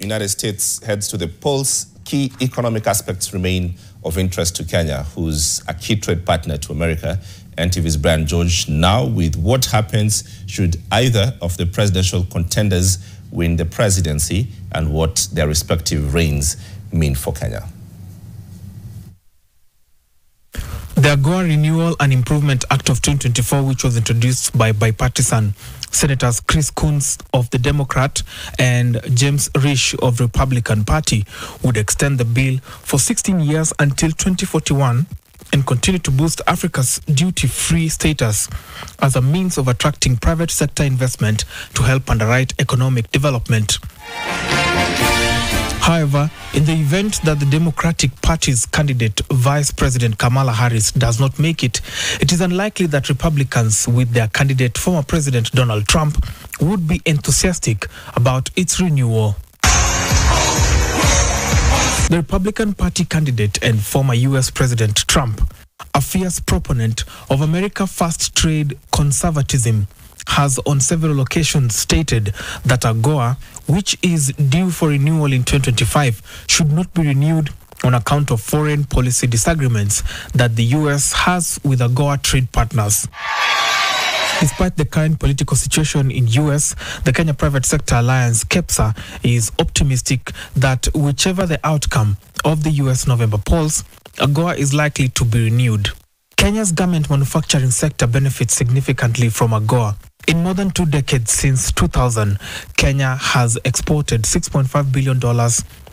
United States heads to the polls, key economic aspects remain of interest to Kenya, who's a key trade partner to America. NTV's Brian George now with what happens should either of the presidential contenders win the presidency and what their respective reigns mean for Kenya. The AGOA Renewal and Improvement Act of 2024, which was introduced by bipartisan Senators Chris Coons of the Democrat and James Risch of Republican Party, would extend the bill for 16 years until 2041 and continue to boost Africa's duty-free status as a means of attracting private sector investment to help underwrite economic development. However, in the event that the Democratic Party's candidate, Vice President Kamala Harris, does not make it, it is unlikely that Republicans, with their candidate, former President Donald Trump, would be enthusiastic about its renewal. The Republican Party candidate and former U.S. President Trump, a fierce proponent of America First trade conservatism, has on several occasions stated that AGOA, which is due for renewal in 2025, should not be renewed on account of foreign policy disagreements that the U.S. has with AGOA trade partners. Despite the current political situation in U.S., the Kenya Private Sector Alliance, KEPSA, is optimistic that whichever the outcome of the U.S. November polls, AGOA is likely to be renewed. Kenya's garment manufacturing sector benefits significantly from AGOA. In more than 2 decades since 2000, Kenya has exported $6.5 billion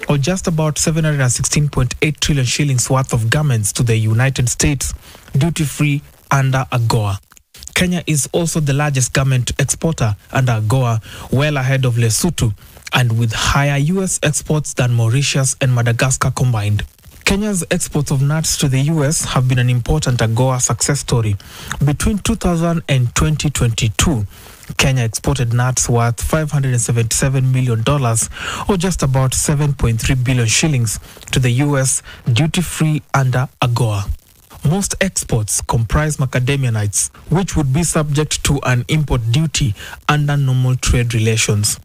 or just about 716.8 trillion shillings worth of garments to the United States, duty-free under AGOA. Kenya is also the largest garment exporter under AGOA, well ahead of Lesotho, and with higher U.S. exports than Mauritius and Madagascar combined. Kenya's exports of nuts to the U.S. have been an important AGOA success story. Between 2000 and 2022, Kenya exported nuts worth $577 million, or just about 7.3 billion shillings, to the U.S. duty-free under AGOA. Most exports comprise macadamia nuts, which would be subject to an import duty under normal trade relations.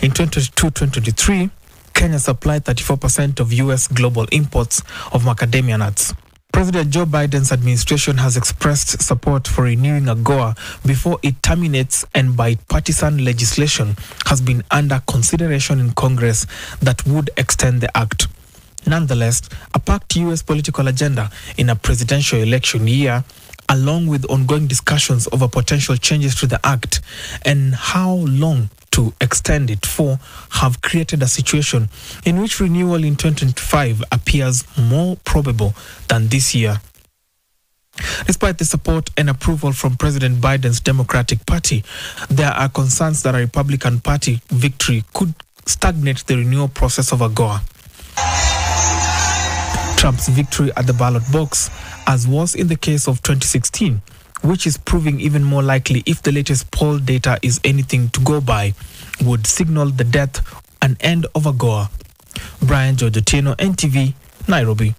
In 2022-2023, Kenya supplied 34% of U.S. global imports of macadamia nuts. President Joe Biden's administration has expressed support for renewing AGOA before it terminates, and bipartisan legislation has been under consideration in Congress that would extend the act. Nonetheless, a packed U.S. political agenda in a presidential election year, along with ongoing discussions over potential changes to the act and how long to extend it for, have created a situation in which renewal in 2025 appears more probable than this year. Despite the support and approval from President Biden's Democratic Party, there are concerns that a Republican Party victory could stagnate the renewal process of AGOA. Trump's victory at the ballot box, as was in the case of 2016, which is proving even more likely if the latest poll data is anything to go by, would signal the death and end of AGOA. Brian George, NTV, Nairobi.